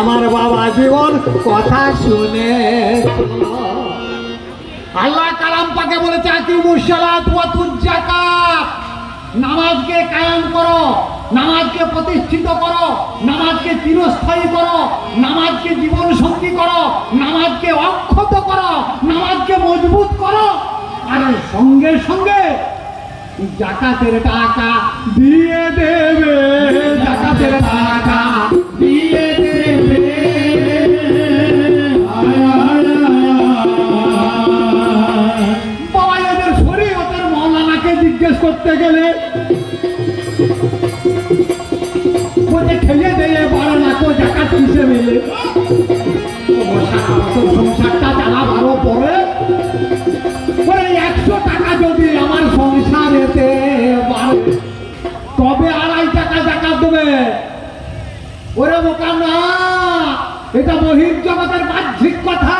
আমার বাবা জীবন কথা শুনে। আল্লাহ কালাম পাকে বলেছে আকিমুস সালাত ওয়া তুজ যাকাত, নামাজকে কায়েম করো, নামাজকে প্রতিষ্ঠিত করো, নামাজকে চিরস্থায়ী করো, নামাজকে জীবন সঙ্গী করো, নামাজকে অক্ষত করো, নামাজকে মজবুত করো, আর সঙ্গে সঙ্গে জাকাতের টাকা দিয়ে দেবে, জাকাতের টাকা দিয়ে দেবে। বাবা এদের শরীয়তের মৌলানাকে জিজ্ঞেস করতে গেলে বলে খেলে দিয়ে বড় না কো জাকাত কিসে মিলে, সংসারটা চালাবারও পরে 100 টাকা যদি আমার সংসারেতে বাড়ে তবে 2.5 টাকা জাকাত দেবে। ওরে বোকা না, এটা বহির্জগতের বাহ্যিক কথা।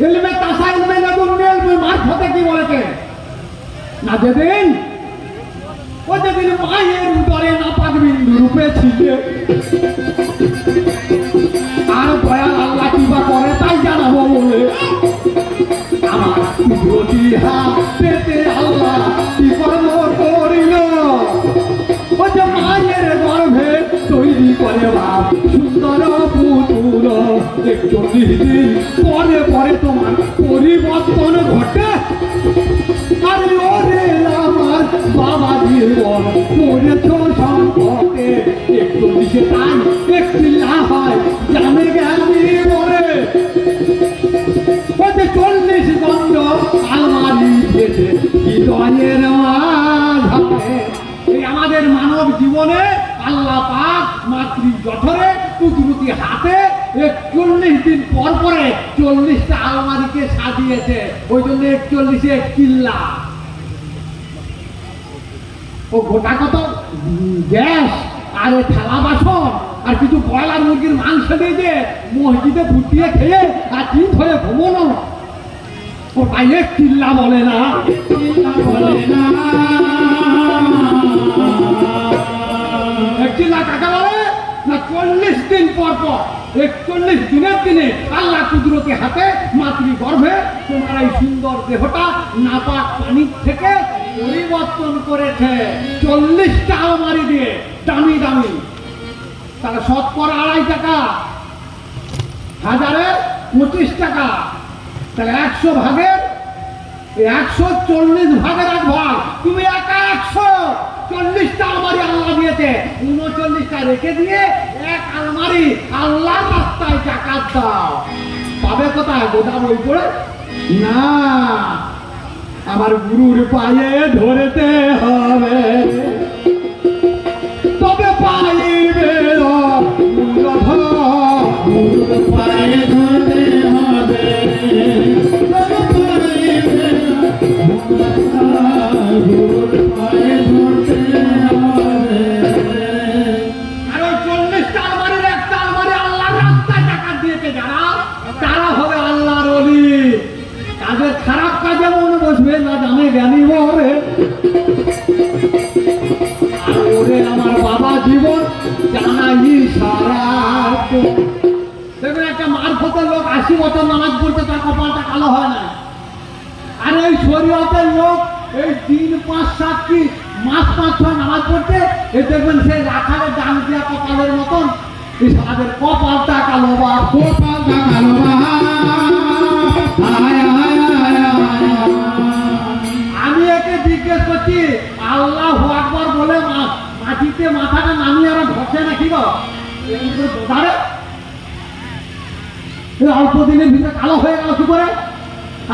ইলমে তাসা ইলমে লাদুন্নি ইলমে মারফতে কি বলেছে না, যেদিন মায়ের উদরে নাপাক বিন্দু রূপে ছিলে, আর দয়াল আল্লাহ কিবা করে তাই জানাবো বলে আমার কুদরতি হাতেতে আল্লাহ কি কর্ম করিল। ওই যে মায়ের গর্ভে তৈরি করে বাপ সুন্দর পুতুল, 41 দিন পরে পরে তোমার পরিবর্তন ঘটে। আর ওরে আমার বাবা জীবন করেছ সংকটে, 41 তাই একটি না হয় জানে জ্ঞানী বলে। ওই যে 40 দণ্ড আলমারি ভেটে হৃদয়ের মাঝে। এই আমাদের মানব জীবনে আল্লাহ পাক মাতৃ জঠরে কুদরতি হাতে 41 দিন পর পরে 40টা আলমারিকে সাজিয়েছে। ওই জন্য 41-এ কিল্লা। ও গোটা কত গ্যাস আর থালা বাসন আর কিছু ব্রয়লার মুরগির মাংস দিয়ে যে মসজিদে ফুটিয়ে খেয়ে আর দিন ধরে ঘুমোনো, ওটাই এক কিল্লা বলে না, বলে না। এক কিল্লা কাকে বলে না, 40 দিন পর পর 41 দিনের দিনে আল্লাহ কুদরতি হাতে মাতৃ গর্ভে তোমার এই সুন্দর দেহটা নাপাক পানির থেকে পরিবর্তন করেছে 40টা আলমারি দিয়ে দামি দামি। তাহলে শতকরা 2.5 টাকা, 1000-এ 25 টাকা, তাহলে 100 ভাগের 140 ভাগের 1 ভাগ। তুমি একা 140টা আলমারি আল্লাহ দিয়েছে, 39টা রেখে দিয়ে 1 আলমারি আল্লাহর রাস্তায় জাকাত দাও। পাবে কোথায়? গোটা বই পড়ে না, আমার গুরুর পায়ে ধরতে হবে, তবে পাইবে মূলধন। গুরুর পায়ে ধরতে হবে, তবে পাইবে মূলধন। গুরুর পায়ে ধরতে হবে। আর ওই 40টা আলমারির 1টা আলমারি আল্লাহর রাস্তায় টাকা দিয়েছে যারা, তারা হবে আল্লাহর ওলি। তাদের খারাপ কাজে মনে বসবে না, জানে জ্ঞানী বলে। আর ওরে আমার বাবা জীবন জানাই সারা। দেখবেন একটা মারফতের লোক 80 বছর নামাজ পড়তে তার কপালটা কালো হয় না। আর এই শরীয়তের লোক এই 3, 5, 7 কি মাস 5-6 নামাজ পড়তে, এই দেখবেন সেই রাখালের ডান দিয়া কপালের মতন এই সাদের কপালটা কালো বা কপালটা কালো বা। আমি একে জিজ্ঞেস করছি আল্লাহু আকবার বলে মাটিতে মাথাটা নামিয়ে আর ঘষে নাকি গো? অল্প দিনের ভিতরে কালো হয়ে গেল কি করে?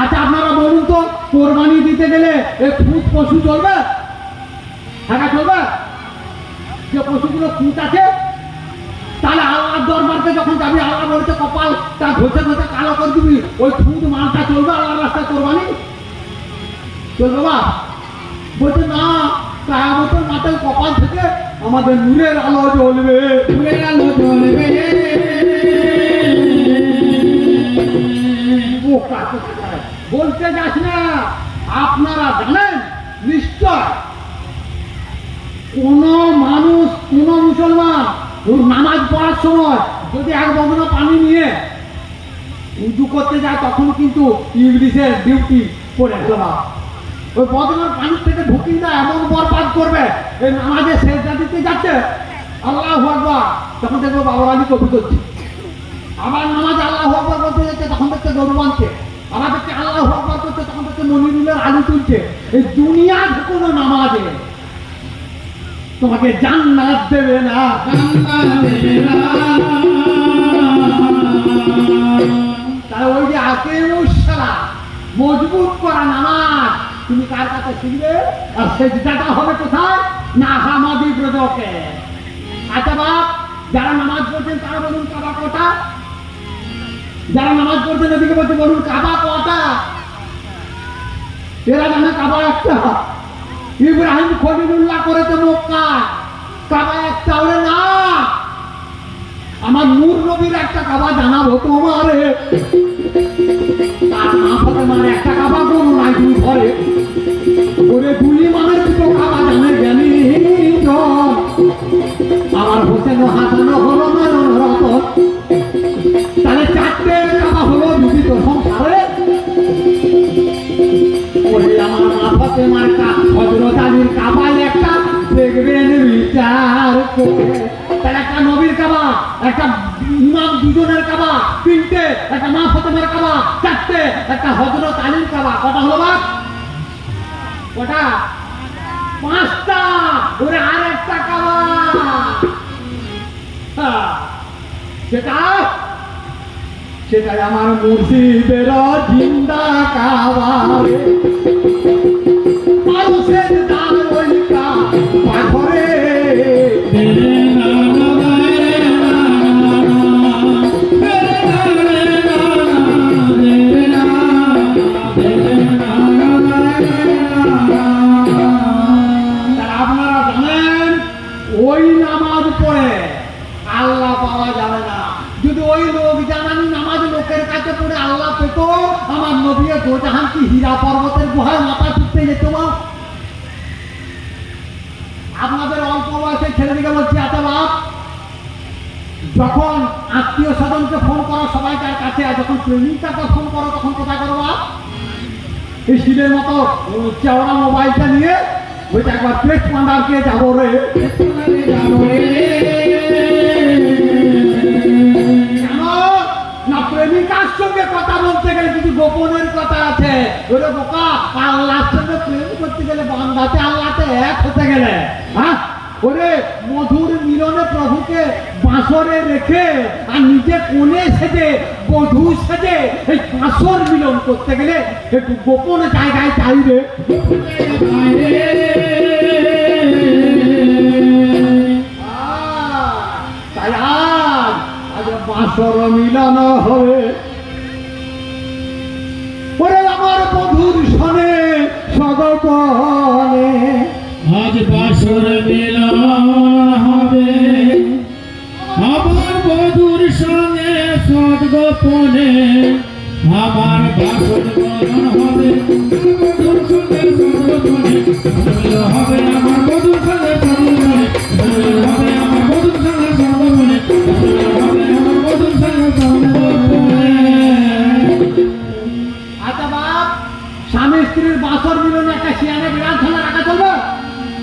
আচ্ছা আপনারা বলুন তো, কোরবানি দিতে গেলে খুঁত পশু চলবে? হ্যাঁ চলবে? যে পশুগুলো খুঁত আছে, তাহলে আল্লাহর দরবারকে যখন যাবি আল্লাহ বলতে কপালটা ঘষে ঘষে কালো করে দিবি, ওই খুঁত মালটা চলবে আল্লাহর রাস্তায় কোরবানি? চলবে বা? বলছে না, কিয়ামতের মাঠে কপাল থেকে আমাদের নূরের আলো জ্বলবে, নূরের আলো জ্বলবে। বলতে যাস না, আপনারা জানেন নিশ্চয় কোন মানুষ, কোন মুসলমান ওর নামাজ পড়ার সময় যদি এক বদনা পানি নিয়ে উজু করতে যায় তখন কিন্তু ইংলিশের ডিউটি করে দেওয়া। ওই বদনার পানির থেকে ঢুকি না এমন বরবাদ করবে, এই নামাজে সেজদা দিতে যাচ্ছে আল্লাহু আকবার, তখন দেখবো বাবার আলী কবি করছে। আবার নামাজ আল্লাহু আকবার বলতে যাচ্ছে তখন দেখতে গরু বাঁধছে। আবার দেখছে আল্লাহু আকবার করছে তখন দেখছে মনিরুলের আলু তুলছে। এই দুনিয়ার কোনো নামাজে তোমাকে জান্নাত দেবে না, তাহলে ওই যে আকিমুসসালাহ মজবুত করা নামাজ তুমি কার কাছে শিখবে? আর সেজদাটা হবে কোথায়? না হামাদি ব্রজকে। আচ্ছা বাপ, যারা নামাজ পড়ছেন তারা বলুন কাবা কটা? যারা নামাজ পড়ছেন এদিকে বলছে বলুন কাবা কটা? এরা জানে কাবা একটা। ইব্রাহিম খলিলুল্লাহ করেছে মক্কা, কাবা একটা হলে না। আমার নূর নবীর একটা কাবা জানাবো তোমারে, তার মা ফাতেমার একটা কাবা কোনো নাই দুই ঘরে। ওরে দুই মানের দুটো কাবা জানে জ্ঞানী জন। আমার হোসেন হাসান হলো নয়ন রতন, তাহলে চারটে কাবা হলো বিবিধ সংসারে। ওরে আমার মা ফাতেমার হযরত আলীর কাবায় একটা দেখবেন বিচার করে। তাহলে একটা নবীর কাবা, একটা ইমাম দুজনের কাবা, তিনটে, একটা মা ফাতেমার কাবা, চারটে, একটা হযরত আলীর কাবা। কটা হলো বাপ? কটা? পাঁচটা। ওরে আর একটা কাবা, সেটাই আমার মুর্শিদের জিন্দা কাবা। মানুষের দান ওই পাথরে আপনারা জানেন ওই নামাজ পড়ে আল্লাহ পাওয়া যাবে না। যদি ওই লোক জানানি নামাজ লোকের কাছে পড়ে আল্লাহ পেত, আমার নবী দোজাহান কি হীরা পর্বতের গুহায় মাথা টুকতে যেত না? আপনাদের অল্প বয়সের ছেলেদিকে বলছি, আচ্ছা বাপ, যখন আত্মীয় স্বজনকে ফোন করো সবাই তার কাছে, আর যখন প্রেমিকাকে ফোন করো তখন কোথায় করো বাপ? এই শিলের মতো চেওড়া মোবাইলটা নিয়ে বলছে একবার পেট পান্ডারকে যাবো রে, যাবো রে। না প্রেমিকার সঙ্গে কথা বলতে গেলে কিছু গোপনের কথা আছে। ওরে বোকা, আল্লাহর সঙ্গে প্রেম করতে গেলে বান্দাতে আল্লাহতে এক হতে গেলে, হ্যাঁ ওরে মধুর মিলনে প্রভুকে বাঁশরে রেখে আর নিজে কোণে সেজে বধূ সেজে এই বাঁশর মিলন করতে গেলে একটু গোপন জায়গায় চাই রে। তাই আজ বাঁশর মিলন হবে। ওরে আমার বধুর সনে সগপনে আজ বাসর মিলন হবে, আমার বধুর সঙ্গে সদ্গোপনে আমার বাসর মিলন হবে, বধুর সঙ্গে সদ্গোপনে হবে, আমার বধুর সঙ্গে সদ্গোপনে হবে, আমার বধুর সঙ্গে সদ্গোপনে হবে, আমার বধুর সঙ্গে সদ্গোপনে। আচ্ছা বাপ, স্বামী স্ত্রীর বাসর মিলনে একটা শিয়ানে বিড়াল ছানা রাখা চলবে?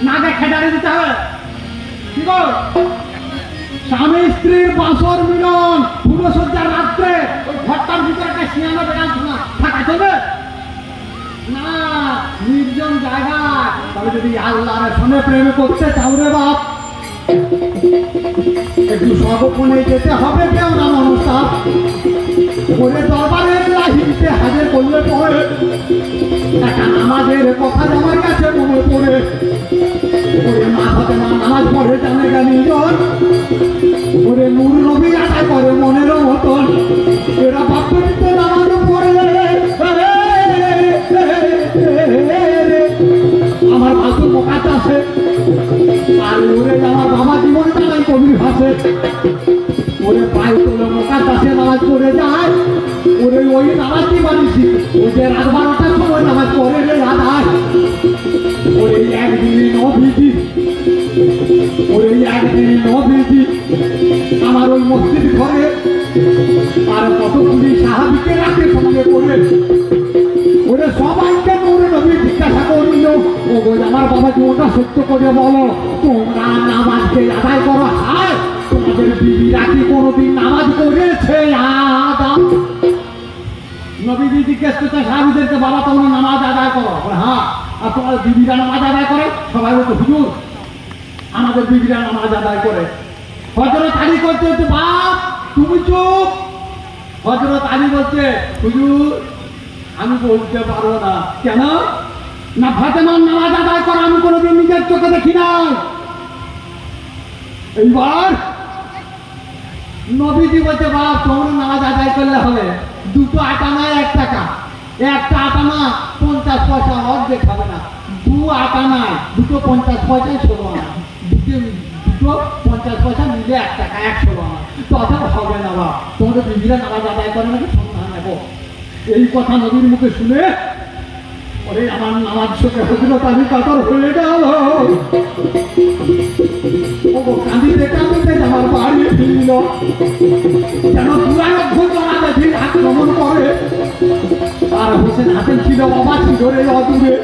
নাকে খেটারে দিতে হবে। কি গো, স্বামী স্ত্রীর বাসর মিলন পুরসজ্জার রাত্রে ওই ঘরটার ভিতরে একটা শিয়ানে বিড়াল ছানা থাকা চলবে না? নির্জন জায়গা। তবে যদি আল্লাহর সঙ্গে প্রেম করতে চাও রে বাপ, একটু সগোপনে যেতে হবে। কেউ না অনুষ্ঠান ওরে দরবারের লাহিতে হাজির করলে পরে একটা নামাজের কথা আমার কাছে মনে পড়ে। ওরে মা ফাতেমা নামাজ পড়ে জানে জ্ঞানী জন, ওরে নূর নবী আদায় করে মনের মতন। এরা বাপ্পিতে নামাজ পড়ে আমার বাসুর মোকাত আছে, আর ওরে আমার বাবা জীবনে জানাই কবির ভাষে। ওরে পায়ে তোলে মোকাত আছে নামাজ পড়ে যায়। ওরে ওই নামাজই বানিয়েছি, ওই যে রাত 12টার সময় নামাজ পড়ে রে রাধায়। ওরে একদিন নবীজি ওই একদিন নবীজি আমার ওই মসজিদ ঘরে আর কতগুলি সাহাবিকে রাতে সঙ্গে করে ওরে সবাইকে করে নবী জিজ্ঞাসা করল, ও গো আমার বাবা জীবনটা সত্য করে বলো, তোমরা নামাজকে আদায় করো? হায়, তোমাদের বিবিরা কি কোনোদিন নামাজ করেছে? নবীজি জিজ্ঞেস করছে সাহাবিদেরকে, বাবা তোমরা নামাজ আদায় করো? বলে, হ্যাঁ। আর তোমার বিবিরা নামাজ আদায় করে? সবাই বলতো, হুজুর আমাদের বিবিরা নামাজ আদায় করে। হযরত আলী করতে হচ্ছে, বাপ তুমি চুপ। হযরত আলী বলছে, হুজুর আমি বলতে পারবো না। কেন? না ফাতেমার নামাজ আদায় করা আমি কোনোদিন নিজের চোখে দেখি নাই। এইবার নবীজি বলছে, বাপ তোমরা নামাজ আদায় করলে হবে, দুটো আটা নয় 1 টাকা, একটা আটা না 50 পয়সা, অর্ধেক হবে না। 2 আটা নয়, দুটো 50 পয়সায় 16 আনা, দুটো 50 পয়সা মিলে 1 টাকা, 116 আনা। তো অর্থাৎ হবে না বাপ, তোমাদের বিবিরা নামাজ আদায় করে নাকি সন্ধান নেব। এই কথা নবীর মুখে শুনে ওরে আমার নামাজ চোখে হযরত আলী কাতর হয়ে গেল। ও কাঁদিতে কাঁদিতে আমার বাড়ি ফিরল, যেন দুরারোগ্য জনাবে ভিড় আক্রমণ করে। আর হোসেন হাতেম ছিল বাবা ছিড়ে অদূরে,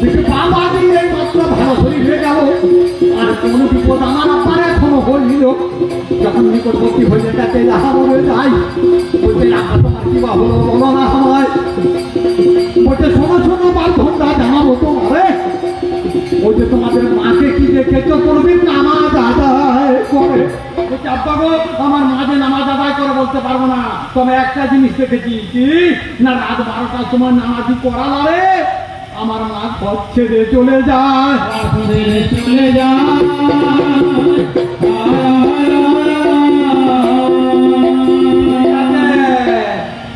দেখে বাবা দিয়ে মাত্র ভালো শরীর হয়ে গেল। আর কোন বিপদ আমার আব্বার এখনো হইল। যখন নিকটবর্তী হয়ে যাচ্ছে মরে যাই, বলতে আব্বা তোমার কি বা হলো বলো না আমায়। বলতে শোনো শোনো বান্ধবরা জানাবো তোমারে, ওই যে তোমাদের মাকে কি দেখেছ কোনদিন নামাজ আদায় করে? বলছে আব্বা গো আমার মা যে নামাজ আদায় করে বলতে পারবো না, তবে একটা জিনিস দেখেছি, কি না রাত 12টার সময় নামাজই করা লাগে, আমার মা ঘর ছেড়ে চলে যায়। চলে যায়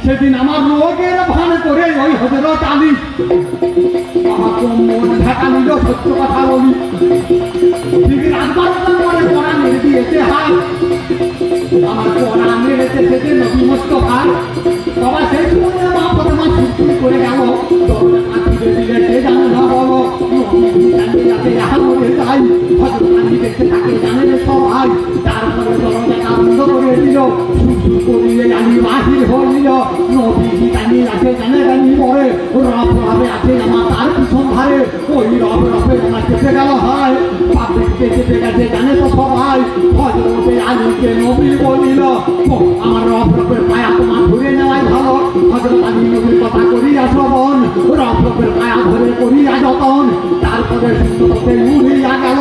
সেদিন আমার রোগের ভান করে ওই হযরত আলী মন ঢাকা নিল, সত্য কথা বলি। ঠিক রাত 12টার পরে পড়া মেরে দিয়েছে হাত, আমার পড়া মেরেছে সেদিন নবী মুস্তাফা। বাবা সেই সময় মা ফাতেমা ছুটছুট করে গেল, দরজা খুলে দিলে কে জানে না বলো, নবী জানতে যাতে মরে যাই। হযরত আলী দেখতে থাকে জানে রে সবাই, তারপরে দরজাটা বন্ধ করে দিল। ছুটছুট করিয়ে আলী বাহির হইল, নবী জানিয়ে আছে জানে জানি পরে রব রবে আছে আমার তার পিছন ধারে, ওই রব রবে আমার চেপে গেল হয়, বাপ দেখতে চেপে গেছে জানে তো সবাই। হযরতে আলীকে নবী বলিল, আমার রব রবের পায়া তোমার ধরে নেওয়াই ভালো। হযরত আলী নবীর কথা করিয়া শ্রবণ, রব রবের পায়া ধরে করিয়া যতন। তারপরে শূন্যতে উড়িয়া গেল,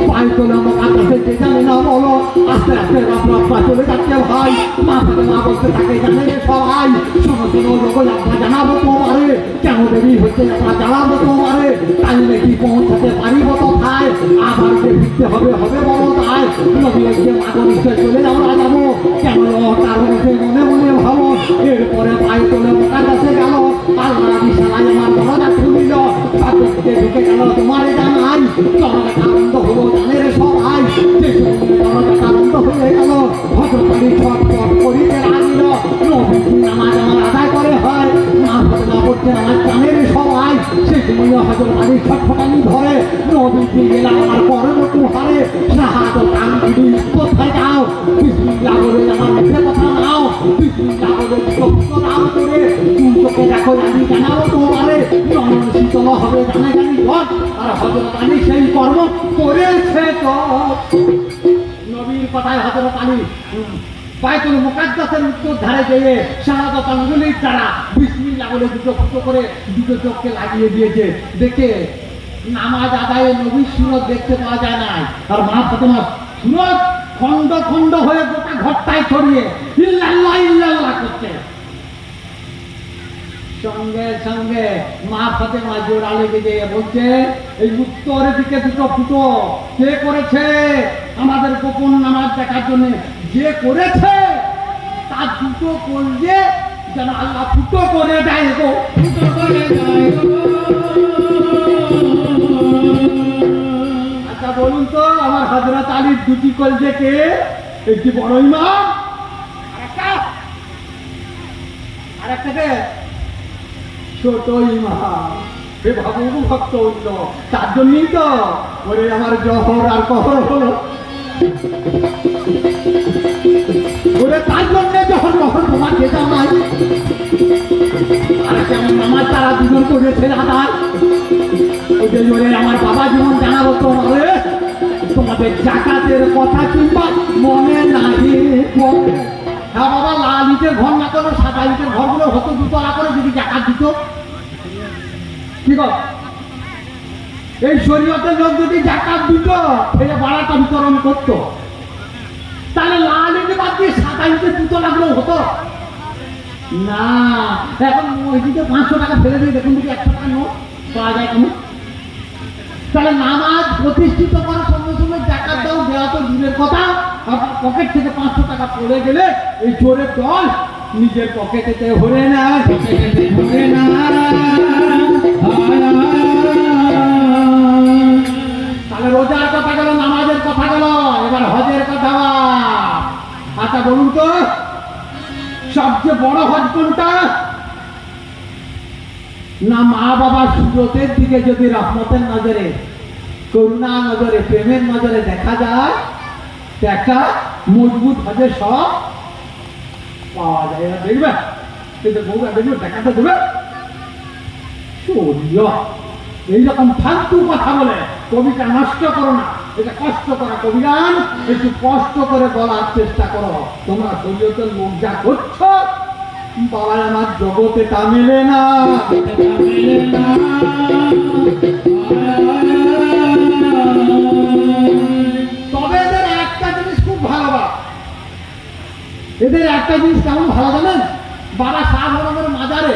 পায়ে তোলা আকাশে কে জানে না বলো। আস্তে আস্তে রব রবটা চলে যাচ্ছে ভাই, মা ফাতেমা বলতে থাকে জানে রে সবাই, শোনো শোনো লোক আমরা জানাবো তোমারে, কেন দেরি হচ্ছে আমরা জানাবো তোমারে। টাইমে কি পৌঁছাতে পারিব কোথায়, আবার যে ফিরতে হবে হবে বলো তাই। নবী এসে মাগো নিশ্চয় চলে আমরা যাবো, কেন কারণ মনে মনে ভাবো। এরপরে পায়ে তোলে মোটার কাছে গেল, আল্লাহ বিশালাই আমার দরজা খুলিল, ঢুকে ঢুকে গেল তোমারে জানাই। দরজাটা বন্ধ হলো জানে রে সবাই, যে সময় দরজাটা বন্ধ হয়ে গেল, হযরত আলী ছটফট করিতে লাগিল। নবীজি নামাজ আমার আদায় করে হয়, না ফাতেমা পড়তে আমার জানে রে সবাই। সেই সময় হযরত আলী ছটফটানি ধরে, নবীজি গেলাম আমার পরম তুহারে, শাহাদাত আঙ্গুলি কোথায় যাও, বিসমিল্লাহ বলে আমার মুখে কথা নাও, বিসমিল্লাহ বলে চোখ নাও করে তুমি চোখে দেখো জানি জানাবো তোমারে, নয়ন শীতল হবে জানে জানি ঘট। আর হযরত আলী সেই কর্ম করেছে। তো নবীর কথায় হযরত আলী বাইতুল মুকাদ্দাসের উত্তর ধারে গিয়ে শাহাদাত আঙ্গুলির দ্বারা বিসমিল্লাহ বলে দুটো ফুটো করে দুটো চোখকে লাগিয়ে দিয়েছে। দেখে নামাজ আদায়ে নবীর সুরত দেখতে পাওয়া যায় না। আর মা ফাতেমা সুরত খন্ড খন্ড হয়ে গোটা ঘরটায় ছড়িয়ে ইল্লাল্লাহ ইল্লাল্লাহ করছে। সঙ্গে সঙ্গে মা ফাতেমা জোড়া লেগে দিয়ে বলছে, এই উত্তরের দিকে দুটো ফুটো কে করেছে? আমাদের গোপন নামাজ দেখার জন্য যে করেছে তার দুটো করলে যেন আল্লাহ ফুটো করে দেয় গো, ফুটো করে দেয় গো। আচ্ছা বলুন তো আমার হযরত আলীর দুটি কলজে কে? একটি বড় ইমাম, আরেকটা কে? ছোট ইমাম। হে ভাবু ভক্ত হইল, তার জন্যই তো ওরে আমার জহর আর কহর হলো। ওরে তার জন্যে যখন কখন তোমার যেতাম নাই, আর কেমন আমার তারা দুজন করেছে আদায়। ওই যে ওরে আমার বাবা যেমন জানাবো তোমারে, তোমাদের জাকাতের কথা কিংবা মনে নাহি পড়ে। হ্যাঁ বাবা, লাল ইটের ঘর না করো, সাদা ইটের ঘরগুলো হতো দুতলা করে যদি জাকাত দিত। ঠিক আছে, এই শরীয়তের লোক যদি জাকাত দিত, ফেলে বাড়াটা বিতরণ করতো, তাহলে লাল ইটে বাদ দিয়ে সাদা ইটের দুতলাগুলো হতো না। এখন মসজিদে 500 টাকা ফেলে দিয়ে দেখুন দেখি 100 টাকা নোট পাওয়া যায় কেন? তাহলে নামাজ প্রতিষ্ঠিত করার সঙ্গে সঙ্গে জাকাত দাও, দেওয়া তো দূরের কথা, আপনার পকেট থেকে 500 টাকা পড়ে গেলে এই চোরের দল নিজের পকেটেতে ভরে নেয়। পকেটেতে ভরে না, তাহলে রোজার কথা গেল, নামাজের কথা গেল, এবার হজের কথা। আচ্ছা বলুন তো, সবচেয়ে বড় হজ কোনটা? না মা বাবার সুরতের দিকে যদি রহমতের নজরে, করুণা নজরে, প্রেমের নজরে দেখা যায়, তো একটা মজবুত হজের সব পাওয়া যায়। এরা দেখবে, কিন্তু বউরা দেখবে দেখাতে দেবে এইরকম ফালতু কথা বলে কবিতা নষ্ট করো না। এটা কষ্ট করা কবিগান, একটু কষ্ট করে বলার চেষ্টা করো। তোমরা শরীয়তের লোক যা করছো, বাবা আমার জগতে তা মেলে না। মেলে না। তবে এদের একটা জিনিস খুব ভালো, বা এদের একটা জিনিস কেমন ভালো জানেন? বাবা সাধারণের মাজারে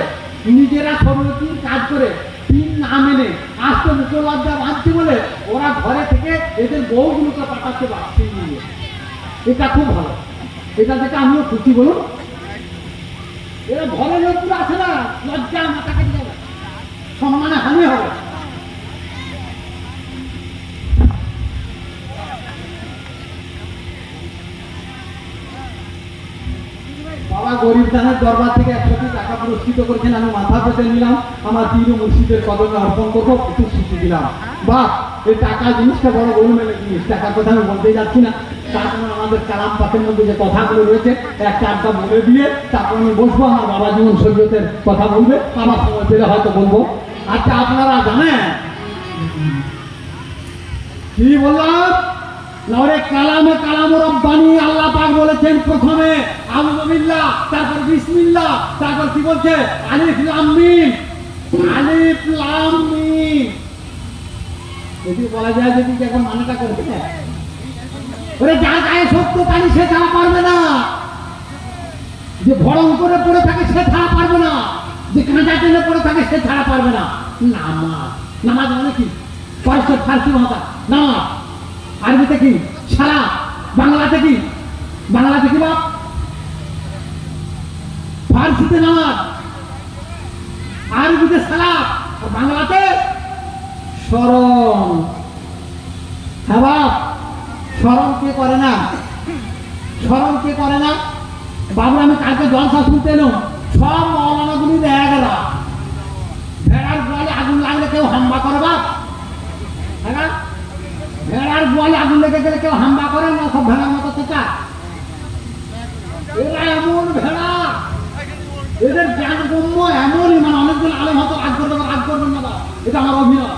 নিজেরা শরীয়তির কাজ করে দিন না মেনে আসতে মুখলজ্জা বাঁধছে বলে ওরা ঘরে থেকে এদের বউগুলোকে পাঠাতে পারছে নিয়ে। এটা খুব ভালো, এটা থেকে আমিও খুশি। বলুন, এরা ঘরের লোকগুলো আছে না, লজ্জা মাথা কেটে যাবে, সম্মানে হানি হবে। বাবা গরিব দানের দরবার থেকে 100 টাকা পুরস্কৃত করেছেন, আমি মাথা পেতে নিলাম, আমার পীর ও মুর্শিদের কদমে অর্পণ করবো, কিছু স্মৃতি দিলাম। বাহ, এই টাকা জিনিসটা বড় গোলমেলে জিনিস, টাকার কথা আমি বলতে যাচ্ছি না। তারপর আমাদের কালাম পাকের মধ্যে যে কথাগুলো রয়েছে একটা আড্ডা বলে দিয়ে তারপর আমি বসবো, আমার বাবা জীবন শরীয়তের কথা বলবে, আমার সময় পেলে হয়তো বলবো। আচ্ছা আপনারা জানেন কি বললাম? নরে কালামে কালাম রব্বানি, আল্লাহ পাক বলেছেন প্রথমে আউযু বিল্লাহ, তারপর বিসমিল্লাহ, তারপর কি বলছে? আলিফ লাম মিম। আলিফ লাম মিম যদি বলা যায়, যদি এখন মানেটা করবে না, ওরে যা গায়ে সত্য তাই সে ছাড়া পারবে না, যে ভরং করে পড়ে থাকে সে ছাড়া পারবে না, যে কাঁচা টেনে পড়ে থাকে সে ছাড়া পারবে না। নামাজ, নামাজ মানে কি? ফার্সি ভাষা নামাজ, আরবিতে কি? সালাত। বাংলাতে কি? বাংলাতে কি বাপ? ফার্সিতে নামাজ, আরবিতে সালাত, আর বাংলাতে স্মরণ। হ্যাঁ বাপ, স্মরণ কে করে না? স্মরণ কে করে না? বাবু আমি কালকে জলসা শুনতে এলাম, সব মৌলানাগুলির একরা ভেড়ার গোয়ালে আগুন লাগলে কেউ হাম্বা করে বাপ? হ্যাঁ, ভেড়ার গোয়ালে আগুন লেগে গেলে কেউ হাম্বা করে না? সব ভেড়ার মতো চেঁচা। এরা এমন ভেড়া, এদের জ্ঞান গম্য এমনই, মানে অনেকগুলো আলেম হয়তো রাগ করবে, রাগ করবেন না বাপ, এটা আমার অভিনয়।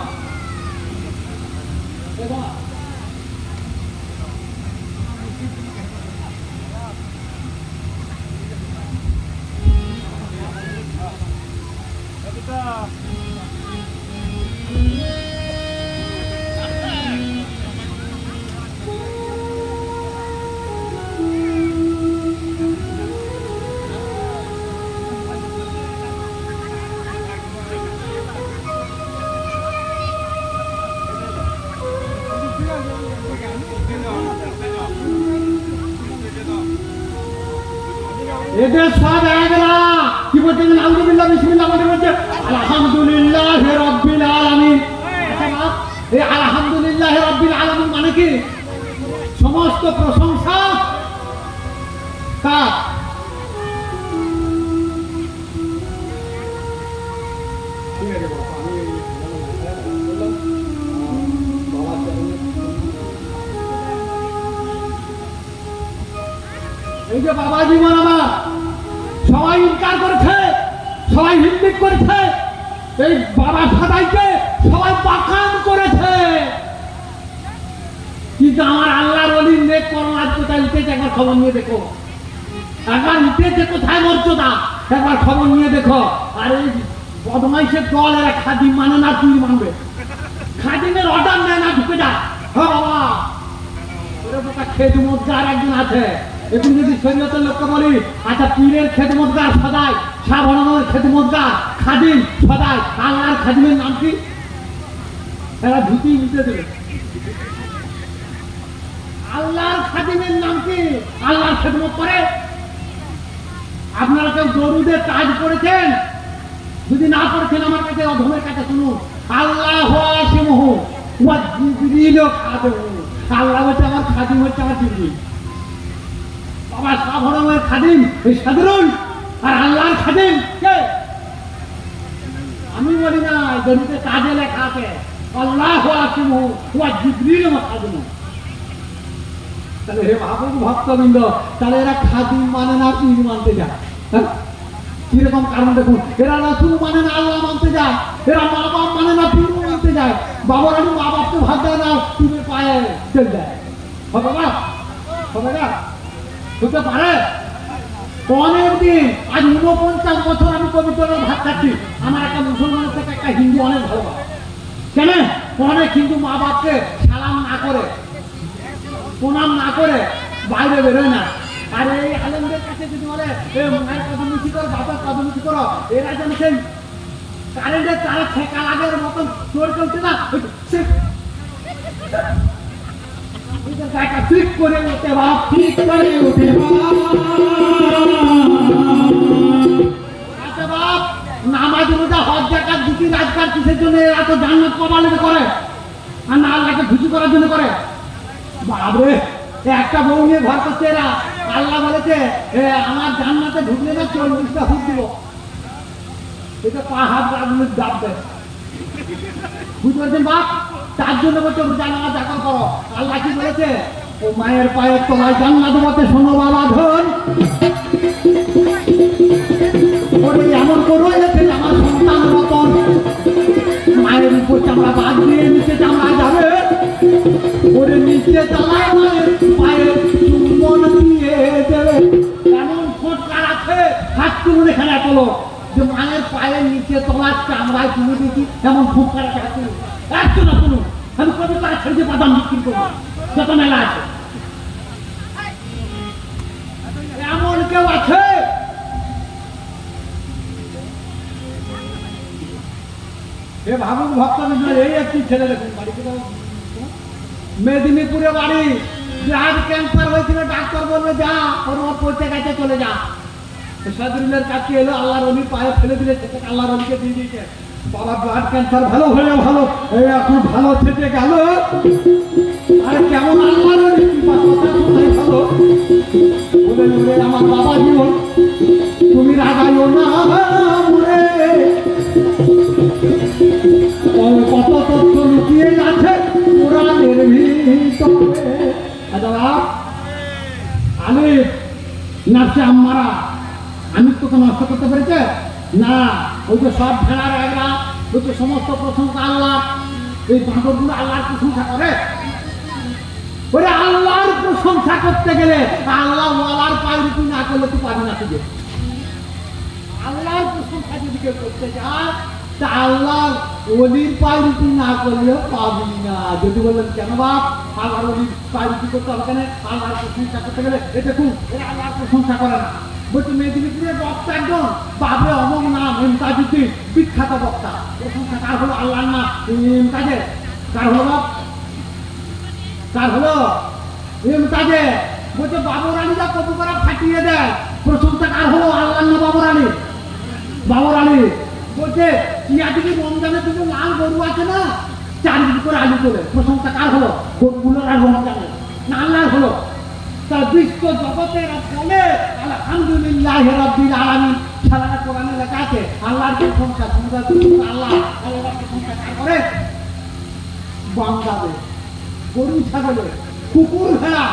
এদের সব একরা কি বলছেন? আলহামদুলিল্লাহ, বিসমিল্লাহ মানে বলছে আলহামদুলিল্লাহ রাব্বিল আলামিন। আচ্ছা বাপ, এই আলহামদুলিল্লাহ রাব্বিল আলামিন মানে কি? সমস্ত প্রশংসা কার? ঠিক আছে বাবা, আমি যে বাবা জীবন আমার সবাই ইনকার করেছে, সবাই হিন্দিক করেছে, এই বাবা সদাইকে সবাই বাকান করেছে, কিন্তু আমার আল্লাহর ওলির নেক কর্ম আজ কোথায় উঠেছে একবার খবর নিয়ে দেখো। একবার উঠেছে কোথায় মর্যাদা একবার খবর নিয়ে দেখো। আর এই বদমাইশের দল এরা খাদিম মানে না, তুই মানবে খাদিমের অর্ডার নেয় না, ঢুকে যায়। হ্যাঁ বাবা, ওরকম একটা খেদমতগার একজন আছে। এখন যদি শরীয়তের লোককে বলি, আচ্ছা পীরের খেদমতগার সদাই, সাধারণের খেদমতগার খাদিম সদাই, আল্লাহর খাদিমের নাম কি? এরা ধুতি নিতে দেবে। আল্লাহর খাদিমের নাম কি? আল্লাহর খেদমত করে। আপনারা কেউ দরুদের কাজ করেছেন? যদি না করেছেন আমার কাছে অধমের কাছে শুনুন। আল্লাহ আসিমহু ওয়া জিবরিল খাদিমহু। আল্লাহ হচ্ছে আমার খাদিম, হচ্ছে আমার জিবরিল। বাবা সাধারণের খাদিম এই সাধারণ, আর আল্লাহর খাদিম কে? আমি বলি না, দরুদের কাজে লেখা আছে আল্লাহ আসিমহু ওয়া জিবরিল খাদিমহু। তাহলে হে ভাবুক ভক্তবৃন্দ, তাহলে এরা খাদিম মানে না, পীর মানতে যায়। হ্যাঁ? কিরকম কারণ দেখুন, এরা রাসূল মানে না, আল্লাহ মানতে যায়। এরা মা বাপ মানে না, পীর মানতে যায়। বাবার আমি মা বাপকে ভাত দেয় না, পীরের পায়ে চলে যায়। হবে না? হবে না? হতে পারে? অনেকদিন, আজ 49 বছর আমি পবিত্র ভাত খাচ্ছি। আমার একটা মুসলমানের থেকে একটা হিন্দু অনেক ভালোবাসে। কেন? অনেক হিন্দু মা বাপকে সালাম না করে, প্রণাম না করে বাইরে বেরোয় না। আর এই আলেমদের কাছে যদি বলে মায়ের কাদুমুখি করো, বাবার কাদুমুখি করো, এরা যেন সেই কারেন্টের তারা ঠেকা লাগার মতন চোর চলছে না, ঠিক করে ওঠে বাপ, ঠিক করে ওঠে আচ্ছা বাপ, নামাজ রোজা হজ জাকাত দিতি রাজকার কিসের জন্য? এত জান্নাত কমালের করে, আর না আল্লাহকে খুশি করার জন্য করে। বাবরে, একটা বউ নিয়ে ঘর করছে এরা। আল্লাহ বলেছে আমার জান্নাতে ঢুকলে না 40টা হুক দিব। এটা পা হাত রাজনীতি ডাব দেয়, বুঝতে পারছেন বাপ? তার জন্য বলছে জান্নাত দেখা করো। আল্লাহ কি বলেছে? ও মায়ের পায়ের তলায় জান্নাত মতে শোনো বাবা ধন, ওরে এমন করো যাতে আমার সন্তান রতন মায়ের উপর চামড়া বাদ দিয়ে নিচে চামড়া যাবে, ওরে নিচে চালায় মায়ের পায়ে চুম্বন দিয়ে দেবে। এমন ফটকার আছে, হাত তুলুন এখানে তোলো, যে মায়ের পায়ের নিচে তোমার চামড়ায় তুলে দিয়েছি, এমন ফুটকার আছে। হাত তুলুন, একটু না তুলুন, আমি কবি তারা ছেড়ে বাদাম বিক্রি করবো, যত মেলা আছে। এমন কেউ আছে? এ ভাবুক ভক্তবৃন্দ, এই একটি ছেলে দেখুন, বাড়িতে মেদিনীপুরে বাড়ি, ব্লাড ক্যান্সার হয়েছিল, ডাক্তার বলবে যা ওর পড়তে গেছে চলে যা। সাদরুলের কাছে এলো, আল্লাহর অলির পায়ে ফেলে দিলে, সেটাকে আল্লাহর অলিকে দিয়ে দিয়েছে। বাবা ব্লাড ক্যান্সার ভালো হয়ে ভালো, এই এখন ভালো থেকে গেল। আর কেমন আল্লাহর অলি কৃপা, কথা শোনাই ভালো। বলে বলে আমার বাবা জীবন তুমি রাগাইও না মরে, কত তথ্য লুকিয়ে আছে কোরআনের ভিতরে। আলিফ নাচে আম্মারা, আমি তোকে নষ্ট করতে পেরেছে না? ওই যে সব ভেড়ার এরা, ওই যে সমস্ত প্রশংসা আল্লাহ, এই বাঁদরগুলো আল্লাহর প্রশংসা করে। ওরে আল্লাহর প্রশংসা করতে গেলে আল্লাহ ওয়ালার পায়ের রুটি না করলে তুই পাবি না। তুই আল্লাহর প্রশংসা যদি কেউ করতে চায়, তা আল্লাহ ওলির পায়ের রুটি না করলেও পাবি না। যদি বললেন কেন বাপ আল্লাহর ওলির পায়ের রুটি করতে হবে কেন? আল্লাহর প্রশংসা করতে গেলে এ দেখুন এরা আল্লাহর প্রশংসা করে না। বলছে মেদিনীপুরের বক্তা একজন, বাবরে অমক নাম ইমতাজউদ্দিন, বিখ্যাত বক্তা। প্রশংসা কার হলো? আল্লাহর না ইমতাজে। কার হলো বাপ? কার হলো? ইমতাজে। বলছে বাবর আলীরা কবি করা ফাটিয়ে দেয়, প্রশংসা কার হলো? আল্লাহর না বাবর আলী? বাবর আলী। বলছে ইয়াদিকে রমজানে দুটো লাল গরু আছে না, চারিদিকে করে আলু তোলে, প্রশংসা কার হলো? গরুগুলোর আর রমজানে না আল্লাহর হলো। তার বিশ্ব জগতের বলে আলহামদুলিল্লাহ রাব্বিল আলামিন, সারা কোরআনে লেখা আছে আল্লাহর প্রশংসা। আল্লাহ আল্লাহর প্রশংসা কার করে? বান্দাদের, গরু ছাগলের, কুকুর ভেড়া,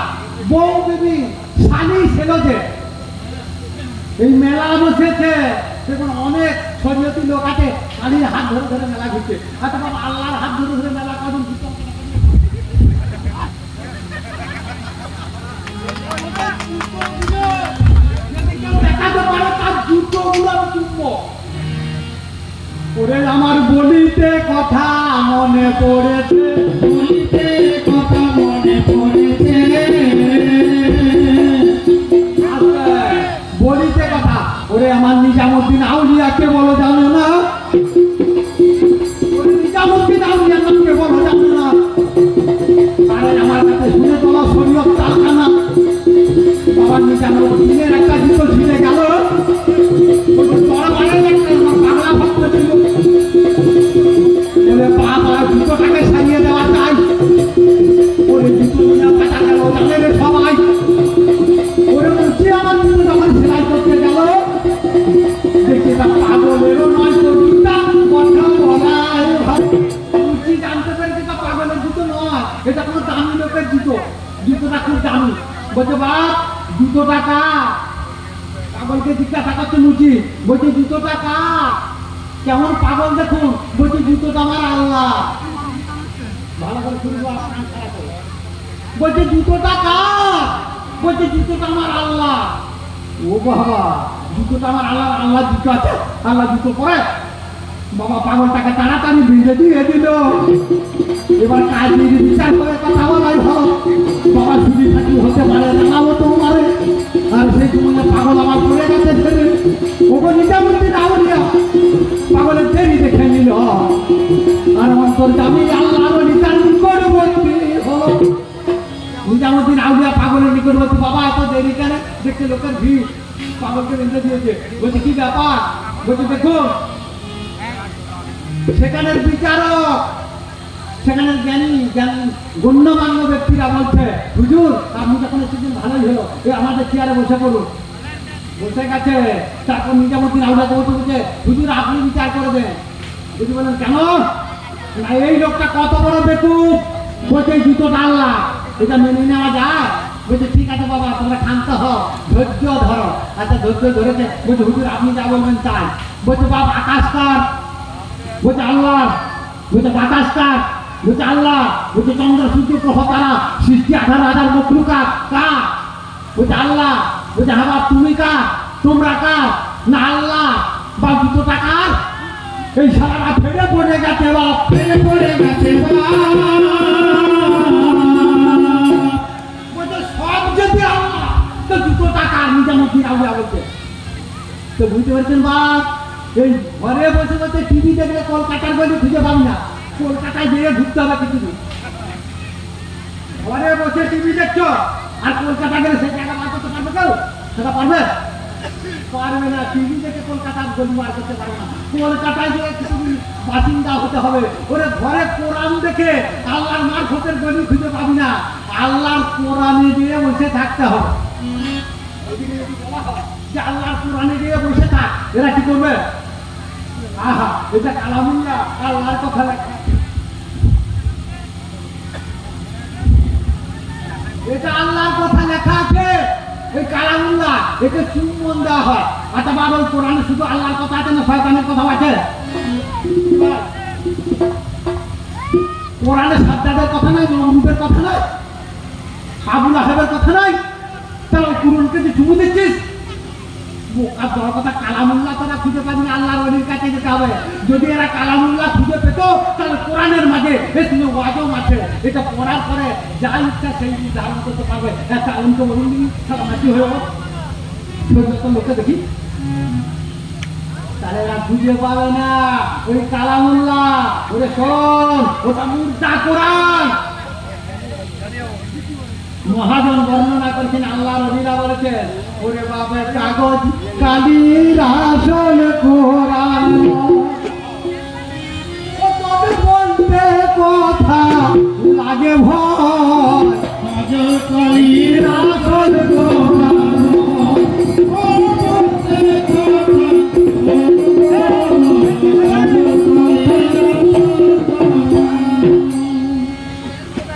বউ বিবি, শালি ছেলে, এই মেলা বসেছে, দেখুন অনেক শরীয়তি লোক আছে, কালীর হাত ধরে ধরে মেলা ঘুরছে। আচ্ছা বাবা, আল্লাহর হাত ধরে ধরে মেলা কখন ঘুরতে হবে? যদি কেউ দেখাতে পারে তার জুতোগুলো আমি চুমবো। ওরে আমার বলিতে কথা মনে পড়েছে, বলিতে কথা মনে পড়েছে। বলিতে কথা, ওরে আমার নিজামুদ্দিন আউলিয়াকে বলো জানো না? ওরে নিজামুদ্দিন আউলিয়ার নামকে বলো জানো না? আরে আমার কাছে শুনে তোলা শরীয়ত চালকা না। বাবার নিজামুদ্দিনের একটা জুতো ছিঁড়ে গেল, বাংলা ভক্ত ছিল, বলে বাবা জুতোটাকে সারিয়ে দেওয়া চাই। ওরে জুতো নিয়ে কাটা গেল, জানে রে সবাই। ওরে বলছি আমার জুতো যখন সেলাই করতে গেল, দেখি তা পাগলেরও নয়, জুতা কথা বলায় ভাই। বলছি জানতে পেরেছি তা পাগলের জুতো নয়, এটা কোনো দামি লোকের জুতো, জুতোটা খুব দামি। বলছে বাপ জুতোটা কার? পাগলকে জিজ্ঞাসা করছে মুচি, বলছে জুতোটা কার? কেমন পাগল দেখুন, বলছে জুতোটা আমার আল্লাহ। ভালো করে শুনবো, আপনার খারাপ হলো। বলছে জুতোটা কার? বলছে জুতোটা আমার আল্লাহ। ও বাবা, জুতোটা আমার আল্লাহ, আল্লাহ জুতো আছে, আল্লাহ জুতো পরে? বাবা পাগলটাকে তাড়াতাড়ি ভিজে দিয়ে দিল। এবার কাজের বিচার করে কথা বলাই ভালো। বাবা শুধু থাকি হতে পারে না, ও তো মারে। আর সেই সময় পাগল আমার পড়ে গেছে ছেলে, ওকে নিজামুদ্দিন আউলিয়া পাগলের দেরি দেখে নিল। আর অন্তর আমি আল্লাহর নিতার নিকটবর্তী হলো। নিজামুদ্দিন আউলিয়া পাগলের নিকটবর্তী। বাবা এত দেরি কেন? দেখতে লোকের ভিড়, পাগলকে বেঁধে দিয়েছে। বলছে কি ব্যাপার? বলছে দেখুন সেখানের বিচারক, সেখানের জ্ঞানী গণ্যমান্য ব্যক্তিরা বলছে হুজুর আপনি যখন এসেছেন ভালোই হলো, আমাদের চেয়ারে বসে পড়ুন। বসে গেছে। তারপর নিজামুদ্দিন আউলিয়াকে বলছে হুজুর আপনি বিচার করে দেন। হুজুর বলেন কেন? না এই লোকটা কত বড় বেকুব, বলছে জুতোটা আল্লাহ, এটা মেনে নেওয়া যায়? বলছে ঠিক আছে বাবা তোমরা শান্ত হও, ধৈর্য ধরো। আচ্ছা ধৈর্য ধরেছে। বলছে হুজুর আপনি যা বলবেন তাই। বলছে বাপ আকাশ কার? বলছে আল্লাহ। বলছে বাতাস কার? বলছে আল্লাহ। বলছে চন্দ্র সূর্য গ্রহ তারা সৃষ্টি 18,000 মখলুকাত কার? বলছে আল্লাহ। বলছে হ্যাঁ বাপ তুমি কার? তোমরা কার? না আল্লাহ। বাপ জুতোটা কার? এই সারা ফেরে পড়ে গেছে বাপ, ফেরে পড়ে গেছে বলছে সব যদি আল্লাহ তো জুতোটা কার? নিজামুদ্দিন আউলিয়া বলছে। তো বুঝতে পারছেন বাপ, এই ঘরে বসে বসে টিভি দেখলে কলকাতার বলে খুঁজে পাবি না, কলকাতায় গিয়ে ঘুরতে হবে কিছু। ঘরে বসে টিভি দেখছো আর কলকাতা গেলে সে জায়গা বার করতে পারবে কেউ? সেটা পারবে? পারবে না। টিভি দেখে কলকাতার গলি বার করতে পারবে না, কলকাতায় গিয়ে কিছু বাসিন্দা হতে হবে। ওরে ঘরে কোরআন দেখে আল্লাহর মারফতের গলি খুঁজে পাবি না, আল্লাহর কোরআনে গিয়ে বসে থাকতে হবে। ওইদিকে যদি বলা হয় যে আল্লাহর কোরআনে গিয়ে বসে থাক, এরা কি করবে? আহা এটা কালামুল্লাহ, আল্লাহর কথা লেখা, এটা আল্লাহর কথা লেখা আছে। এই কালামুল্লাহ একে চুম্বন দেওয়া হয়। আচ্ছা বাবা কোরআনে শুধু আল্লাহর কথা আছে না শয়তানের কথাও আছে? কোরআনে সাজ্জাদের কথা নাই, নমরুদের কথা নাই, আবু লাহাবের কথা নাই, তাহলে কোরআনকে যে চুমু দিচ্ছিস? বোকা বড় কথা, কালামুল্লাহ তারা খুঁজে পাবি না, আল্লাহর ওলির কাছে যেতে হবে। যদি এরা কালামুল্লাহ খুঁজে পেত তাহলে কোরআনের মাঝে এসে ওয়াজম আছে, এটা পড়ার পরে যা ইচ্ছা সেই ধারণ করতে পারবে। একটা আলমকে বলুন দিন সারা মাটি হয়ে লোককে দেখি, তাহলে এরা খুঁজে পাবে না ওই কালামুল্লাহ। ওরে শোন, ওটা মুর্দা কোরআন। মহাজন বর্ণনা করছেন, আল্লাহ রবিরা বলেছেন ওরে বাবা কাগজ কালির আসল কোরআন, ও তবে বলতে কথা লাগে ভয়, কাগজ কালির আসল কোরআন, ও বলতে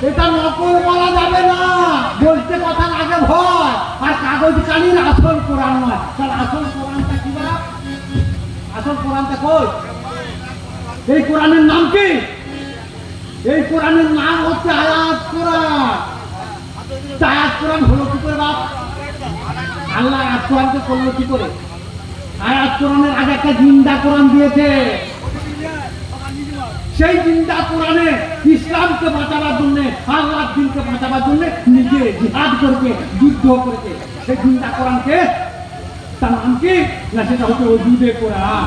এটা নকল বলা যাবে না, বলতে কথা লাগে ভয়। আর কাগজ কালির আসল কোরআন কোরআন নয়, তাহলে আসল কোরআনটা কি বলা? আসল কোরআনটা কই? এই কোরআনের নাম কি? এই কোরআনের নাম হচ্ছে আয়াত কোরআন। তা আয়াত কোরআন হলো কি করে বাপ? আল্লাহ আয়াত কোরআনকে করলো কি করে? আয়াত কোরআনের আগে একটা জিন্দা কোরআন দিয়েছে। সেই জিন্দা কোরআনে ইসলামকে বাঁচাবার জন্য, আল্লাহর দিনকে বাঁচাবার জন্য নিজে জিহাদ করেছে, যুদ্ধ করেছে। সেই জিন্দা কোরআনকে তার নাম কি? না, সেটা হচ্ছে ওজুদে কোরআন।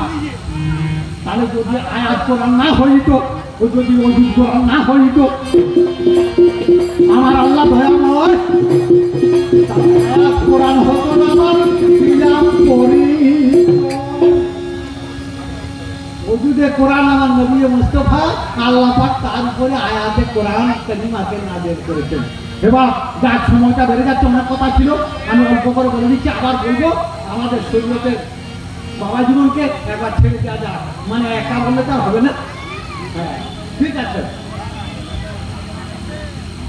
তাহলে যদি আয়াত কোরআন না হইতো, ও যদি ওজুদ কোরআন না হইতো, আমার আল্লাহ ভয়াময়, আয়াত কোরআন হতো না, আমার ছিলাম করি। ওজুদে কোরআন আমার নবী মুস্তাফা আল্লাহ পাক তার উপরে আয়াতে কোরআন কালিমাকে নাযিল করেছেন। এবার যার সময়টা বেড়ে যাচ্ছে, অনেক কথা ছিল, আমি অল্প করে বলে দিচ্ছি, আবার বলবো। আমাদের শরীয়তের বাবা জীবনকে একবার ছেড়ে দেওয়া যায়, মানে একা বললে তো হবে না। হ্যাঁ, ঠিক আছে।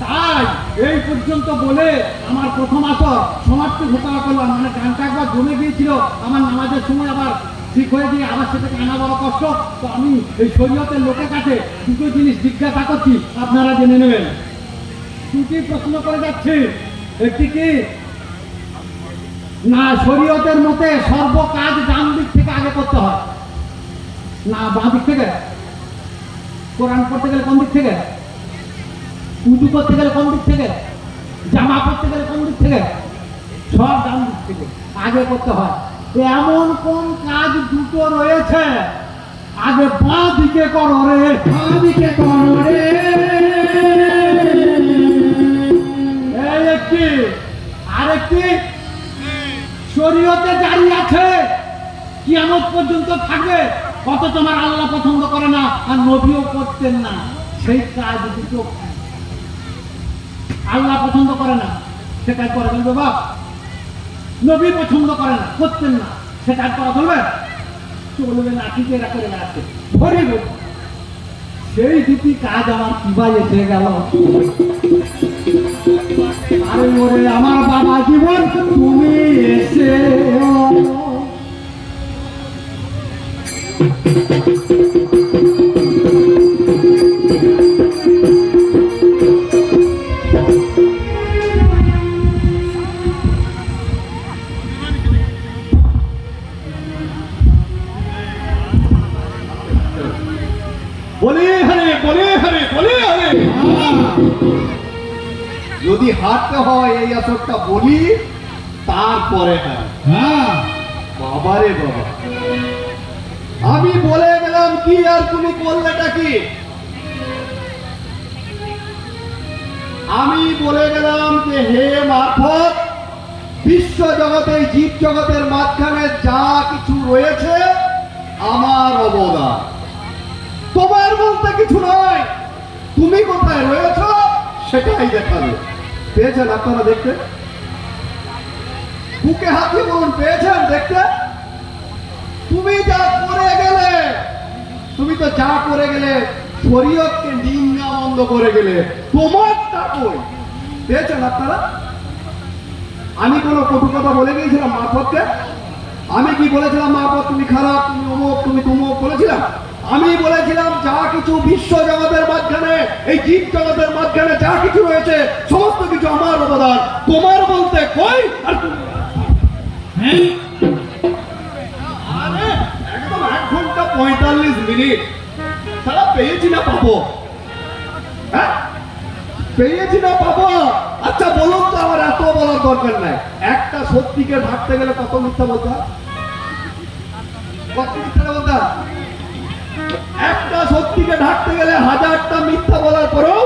তাই এই পর্যন্ত বলে আমার প্রথম আসর সমাপ্তি ঘোষণা করলাম। মানে গানটা একবার জমে গিয়েছিল, আমার নামাজের সময় আবার ঠিক হয়ে গিয়ে আবার সেটাকে আনা বড় কষ্ট। তো আমি এই শরীয়তের লোকের কাছে দুটো জিনিস জিজ্ঞাসা করছি, আপনারা জেনে নেবেন। দুটি প্রশ্ন করে যাচ্ছি। একটি কি না, শরীয়তের মতে সর্ব কাজ ডান দিক থেকে আগে করতে হয় না বাঁ দিক থেকে? কোরআন পড়তে গেলে কোন দিক থেকে? উজু করতে গেলে কোন দিক থেকে? জামা পড়তে গেলে কোন দিক থেকে? সব ডান দিক থেকে আগে করতে হয়। এমন কোন কাজ দুটো রয়েছে আগে বাঁ দিকে করো রে, বাঁ দিকে করো রে। এই একটি। আরেকটি শরীয়তে জারি আছে, কিয়ামত পর্যন্ত থাকবে, কত তোমার আল্লাহ পছন্দ করে না আর নবীও করতেন না। সেই কাজ দুটো আল্লাহ পছন্দ করে না, সেটা করে বলবে বাপ। নবী পছন্দ করে না, করতেন না, সেটা করা বলবে? চলবে না, ঠিক এরা করে বেড়াচ্ছে ভরে বল। সেই দুটি কাজ আমার কিভাবে এসে গেল? আরে ওরে আমার বাবা জীবন, তুমি এসে বলে হারে, বলে হারে, বলে হারে। যদি হারতে হয় এই আসরটা বলি, তারপরে হ্যাঁ। বাবারে বাবা, আমি বলে গেলাম কি আর তুমি করলেটা কি? আমি বলে গেলাম যে হে মারফত বিশ্ব জগতে, জীব জগতের মাঝখানে যা কিছু রয়েছে আমার অবদান। তোমার বলতে কিছু নয়, তুমি কোথায় রয়েছ সেটাই দেখাবে। পেয়েছেন আপনারা দেখতে? বুকে হাত দিয়ে বলুন, পেয়েছেন দেখতে? তুমি যা করে গেলে, তুমি তো যা করে গেলে শরীয়তকে নিন্দা বন্ধ করে গেলে, তোমারটা কই? পেয়েছেন আপনারা? আমি কোনো কটু কথা বলে গিয়েছিলাম মারফতকে? আমি কি বলেছিলাম মারফত তুমি খারাপ, তুমি অমুক, তুমি তুমুক বলেছিলাম? আমি বলেছিলাম যা কিছু বিশ্ব জগতের মাঝখানে, এই জীব জগতের মাঝখানে যা কিছু রয়েছে সমস্ত কিছু আমার অবদান। তোমার বলতে কই? আর আরে একদম 1 ঘন্টা 45 মিনিট তারা পেয়েছি না পাবো? হ্যাঁ, পেয়েছি না পাবো? আচ্ছা বলুন তো, আমার এত বলার দরকার নাই। একটা সত্যিকে ঢাকতে গেলে কত মিথ্যা বলতে হয়? কত মিথ্যা বলতে হয়? একটা সত্যিকে ঢাকতে গেলে 1000টা মিথ্যা বলার পরেও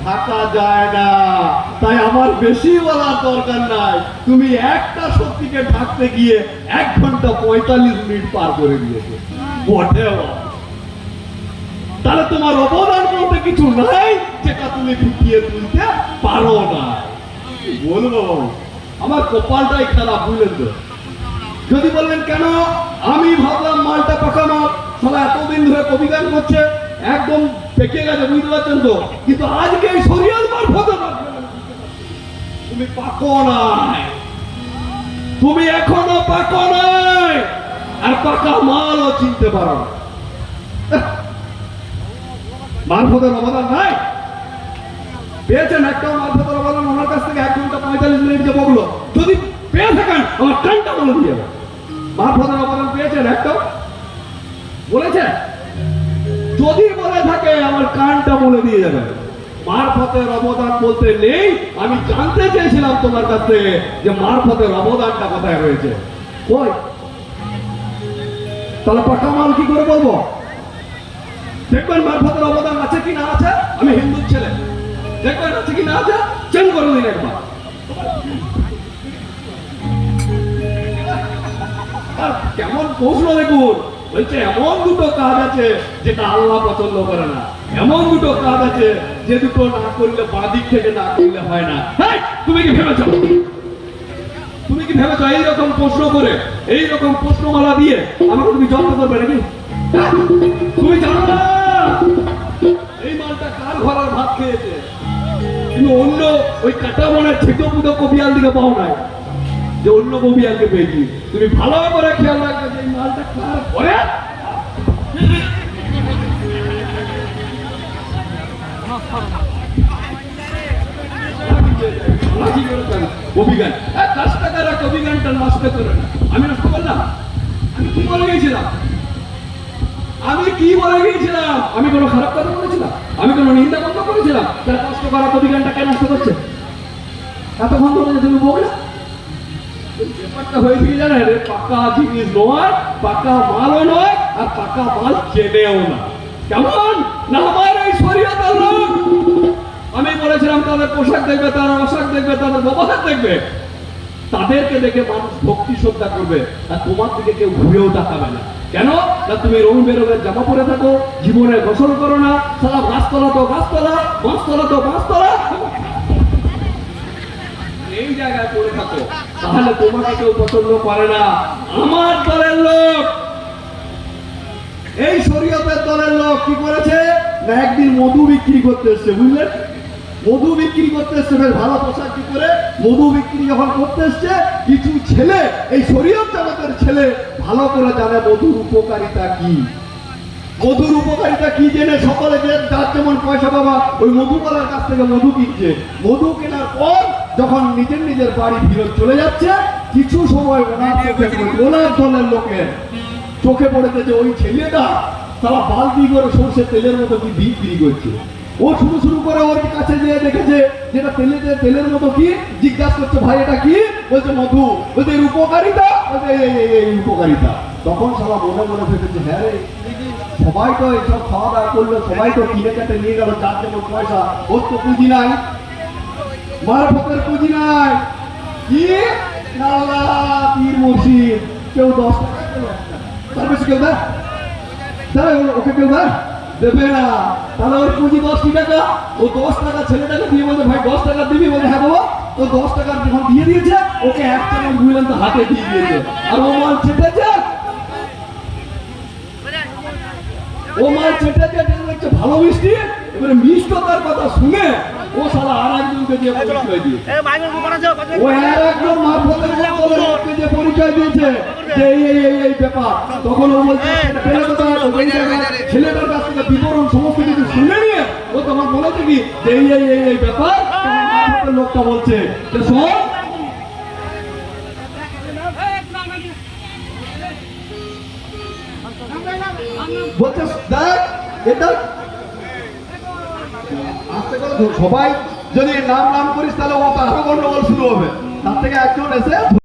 ঢাকা যায় না। তাই আমার বেশি বলার দরকার নাই। তুমি একটা সত্যিকে ঢাকতে গিয়ে 1 ঘন্টা 45 মিনিট পার করে দিয়েছে। তাহলে তোমার অবদান বলতে কিছু নাই যেটা তুমি ফুটিয়ে তুলতে পারো না। বলবো আমার কপালটাই খারাপ, বুঝলেন তো? যদি বললেন কেন, আমি ভাবলাম মালটা পাকা মাল, সবাই এতদিন ধরে কবি গান করছে, একদম পেকে গেছে, বুঝতে পারছেন তো? কিন্তু আজকে এই শরীয়ত মারফত তুমি পাকো নাই। তুমি এখনো পাকা নাই, আর পাকা মালও চিনতে পারো না। মারফতের অবদান নাই, পেয়েছেন একটাও মারফতের অবদান ওনার কাছ থেকে 1 ঘন্টা 45 মিনিট যে বললো, যদি পেয়ে থাকেন আমার কানটা বলে দিয়ে যাবে। মারফতের অবদান পেয়েছেন একটাও? বলেছেন? যদি বলে থাকে আমার কানটা বলে দিয়ে যাবে। মারফতের অবদান বলতে নেই। আমি জানতে চেয়েছিলাম তোমার কাছ থেকে যে মারফতের অবদানটা কোথায় রয়েছে। কই? তাহলে পাকা মাল কি করে বলবো? দেখবেন মারফতের অবদান আছে কি না আছে। আমি হিন্দু ছেলে, দেখবেন আছে কি না আছে, চেন করে দিন একবার। আর কেমন প্রশ্ন দেখুন, বলছে এমন দুটো কাজ আছে যেটা আল্লাহ পছন্দ করে না, এমন দুটো কাজ আছে যে দুটো না করলে বাঁ দিক থেকে না করলে হয় না। হেই, তুমি কি ভেবেছো? তুমি কি ভেবেছো এইরকম প্রশ্ন করে, এইরকম প্রশ্নমালা দিয়ে আমাকে তুমি যত্ন করবে নাকি? হ্যাঁ? তুমি জানো না এই মালটা কার ঘরের ভাত খেয়েছে, কিন্তু অন্য ওই কাটা মনের ছেটো পুটো কবিয়াল দিকে পাও নাই যে অন্য কবিয়ালকে পেয়েছি। তুমি ভালো করে খেয়াল রাখবে যে এই মালটা কার ঘরে। কবিগান 10 টাকার কবিগানটা নষ্ট করে না। আমি নষ্ট করলাম? আমি কি বলে গিয়েছিলাম? আমি কি বলে গিয়েছিলাম? আমি কোনো খারাপ কথা বলেছিলাম? আমি কোনো নিন্দা বন্ধ করেছিলাম? তার কষ্ট করা কবিগানটা কেন নষ্ট করছে? এতক্ষণ ধরে তুমি বললে ব্যাপারটা হয়েছে কি জানেন, পাকা জিনিস নয়, পাকা মালও নয়, আর পাকা মাল চেনেও না। কেমন না আমার এই শরীয়তের লোক। আমি বলেছিলাম তাদের পোশাক দেখবে, তারা পোশাক দেখবে, তাদের ব্যবহার দেখবে, তাদেরকে দেখে মানুষ ভক্তি শ্রদ্ধা করবে, আর তোমার দিকে কেউ ঘুরেও তাকাবে না। কেন না তুমি রং বেরঙের জামা পরে থাকো, জীবনে গোসল করো না, সারা গাছতলা তো গাছতলা, বাঁশতলা তো বাঁশতলা, এই জায়গায় পড়ে থাকো, তাহলে তোমাকে কেউ পছন্দ করে না। আমার দলের লোক, এই শরীয়তের দলের লোক কি করেছে না, একদিন মধু বিক্রি করতে এসছে, বুঝলেন? মধু বিক্রি করতে এসছে, বেশ ভালো পোশাক কি করে মধু বিক্রি যখন করতে এসছে, কিছু ছেলে, এই শরীয়ত জগতের ছেলে ভালো করে জানে মধুর উপকারিতা কি। মধুর উপকারিতা কি জেনে সকলে যার যেমন পয়সা বাবা ওই মধুবালার কাছ থেকে মধু কিনছে। মধু কেনার পর যখন নিজের নিজের বাড়ি ফিরত চলে যাচ্ছে, কিছু সময় ওনার দলের লোকের চোখে পড়েছে যে ওই ছেলেটা তারা বালতি করে সর্ষের তেলের মতো কি বিক্রি করছে। ও শুরু করে ওর কাছে যেয়ে দেখেছে যেটা তেলের মতো কি, জিজ্ঞাসা করছে ভাই এটা কি, বলছে মধু, বলছে এর উপকারিতা, বলছে এই উপকারিতা। তখন সবাই মনে মনে ভেবেছে হ্যাঁ রে, সবাই তো এইসব খাওয়া দাওয়া করলো, সবাই তো কিনে কেটে নিয়ে গেল, যার যেমন পয়সা, ওর তো পুঁজি নাই, মারফতের পুঁজি নাই। কি না পীর মুর্শিদ কেউ 10 টাকা, তার বেশি কেউ দেয়? ওকে কেউ দেবে না। তাহলে ওর পুঁজি 10 টাকা, ও 10 টাকা ছেলেটাকে দিয়ে বলছে ভাই 10 টাকা দিবি, বলে হ্যাঁ বাবা। ও 10 টাকা যখন দিয়ে দিয়েছে, ওকে 1 চামচ বুঝলেন তো হাতে দিয়ে দিয়েছে, আর ও মাল চেটেছে, ও মাল চেটেছে, দেখছে ভালো মিষ্টি, এবারে মিষ্টতার কথা শুনে ও শালা আর একজনকে দিয়ে পরিচয় দিয়েছে। ও আর একজন মারফতের লোককে দিয়ে পরিচয় দিয়েছে যে এই ব্যাপার। তখন ও বলছে ছেলেটার কাছ থেকে বিবরণ সমস্ত কিছু শুনে নিয়ে ও তখন বলেছে কি যে এই ব্যাপার। মারফতের লোকটা বলছে যে শোন, বলছে দেখ এটা আস্তে করে সবাই যদি নাম করিস তাহলে ও তো আরো গন্ডগোল শুরু হবে। তার থেকে একজন এসে